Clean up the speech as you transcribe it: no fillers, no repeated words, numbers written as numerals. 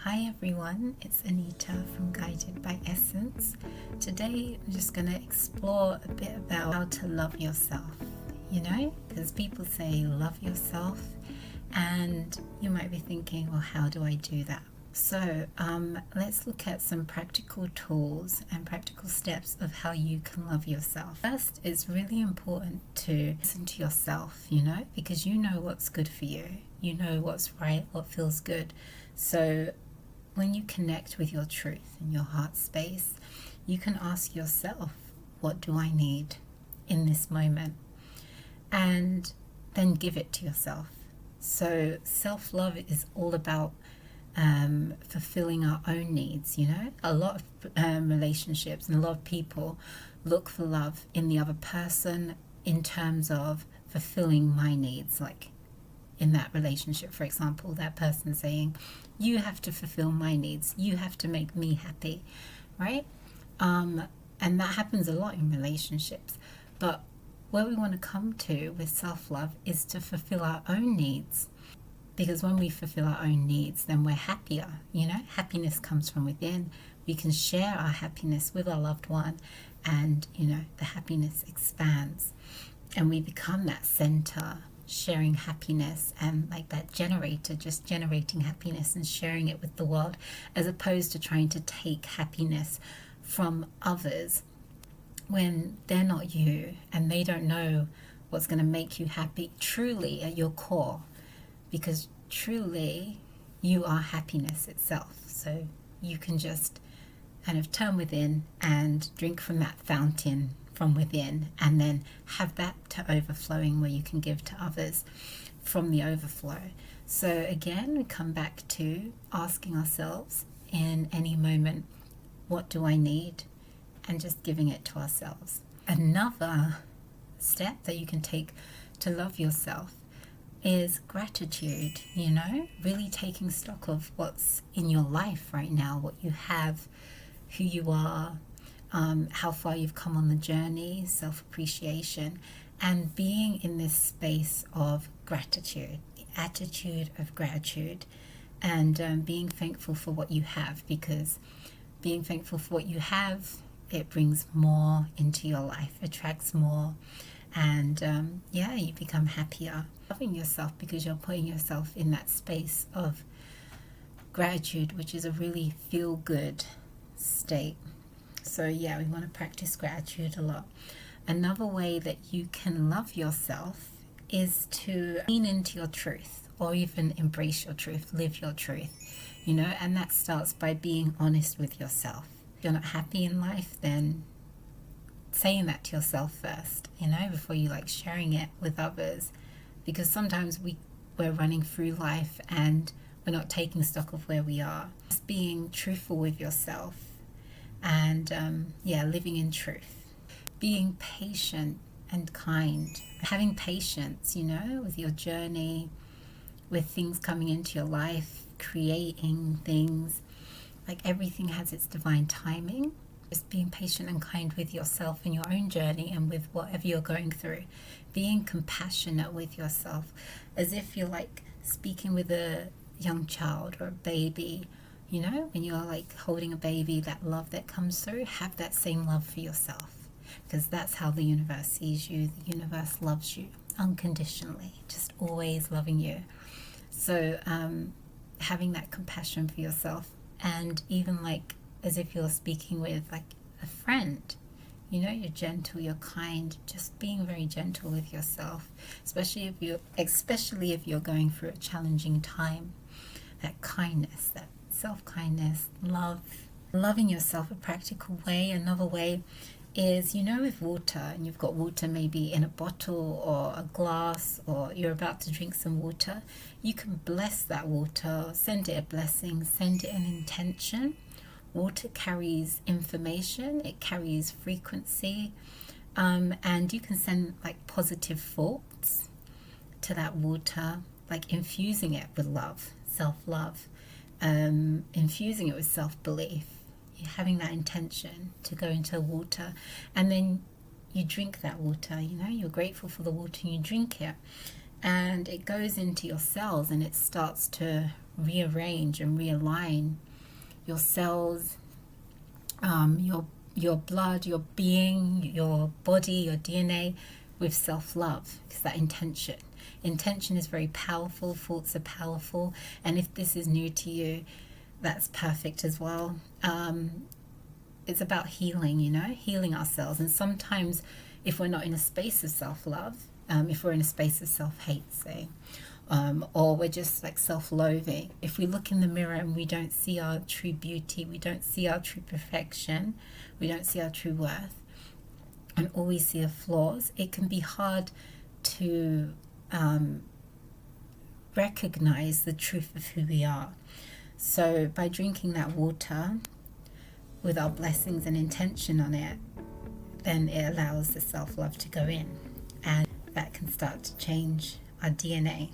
Hi everyone, it's Anita from Guided by Essence. Today I'm just going to explore a bit about how to love yourself, because people say love yourself and you might be thinking, well, how do I do that? So let's look at some practical tools and practical steps of how you can love yourself. First, it's really important to listen to yourself, because you know what's good for you. You know what's right, what feels good. So when you connect with your truth in your heart space, you can ask yourself, what do I need in this moment? And then give it to yourself. So self-love is all about fulfilling our own needs. A lot of relationships and a lot of people look for love in the other person in terms of fulfilling my needs. Like in that relationship, for example, that person saying, you have to fulfill my needs, you have to make me happy, right? And that happens a lot in relationships. But where we want to come to with self-love is to fulfill our own needs. Because when we fulfill our own needs, then we're happier. Happiness comes from within. We can share our happiness with our loved one, and the happiness expands, and we become that center, sharing happiness, and like that generator, just generating happiness and sharing it with the world, as opposed to trying to take happiness from others when they're not you and they don't know what's going to make you happy truly at your core. Because truly you are happiness itself. So you can just kind of turn within and drink from that fountain from within, and then have that to overflowing where you can give to others from the overflow. So again, we come back to asking ourselves in any moment, what do I need? And just giving it to ourselves. Another step that you can take to love yourself is gratitude, really taking stock of what's in your life right now, what you have, who you are, how far you've come on the journey, self-appreciation, and being in this space of gratitude, the attitude of gratitude, and being thankful for what you have, because being thankful for what you have, it brings more into your life, attracts more, and you become happier. Loving yourself because you're putting yourself in that space of gratitude, which is a really feel-good state. So we want to practice gratitude a lot. Another way that you can love yourself is to lean into your truth, or even embrace your truth, live your truth, and that starts by being honest with yourself. If you're not happy in life, then saying that to yourself first, before you sharing it with others, because sometimes we're running through life and we're not taking stock of where we are. Just being truthful with yourself and living in truth, being patient and kind, having patience, with your journey, with things coming into your life, creating things. Like everything has its divine timing. Just being patient and kind with yourself in your own journey and with whatever you're going through. Being compassionate with yourself, as if you're speaking with a young child or a baby. When you're holding a baby, that love that comes through, have that same love for yourself, because that's how the universe sees you. The universe loves you unconditionally, just always loving you. So having that compassion for yourself, and even as if you're speaking with a friend, you're gentle, you're kind, just being very gentle with yourself, especially if you're going through a challenging time. That kindness, that self-kindness, loving yourself, a practical way. Another way is, with water, and you've got water maybe in a bottle or a glass, or you're about to drink some water, you can bless that water, send it a blessing, send it an intention. Water carries information, it carries frequency, and you can send positive thoughts to that water, infusing it with love, self-love, infusing it with self-belief. You're having that intention to go into water, and then you drink that water, you're grateful for the water and you drink it, and it goes into your cells and it starts to rearrange and realign your cells, your blood, your being, your body, your DNA with self-love. It's that intention. Intention is very powerful. Thoughts are powerful. And if this is new to you, that's perfect as well. It's about healing, healing ourselves. And sometimes if we're not in a space of self-love, if we're in a space of self-hate, say, or we're just like self-loathing, if we look in the mirror and we don't see our true beauty, we don't see our true perfection, we don't see our true worth, and all we see are flaws, it can be hard to recognize the truth of who we are. So by drinking that water with our blessings and intention on it, then it allows the self-love to go in, and that can start to change our DNA.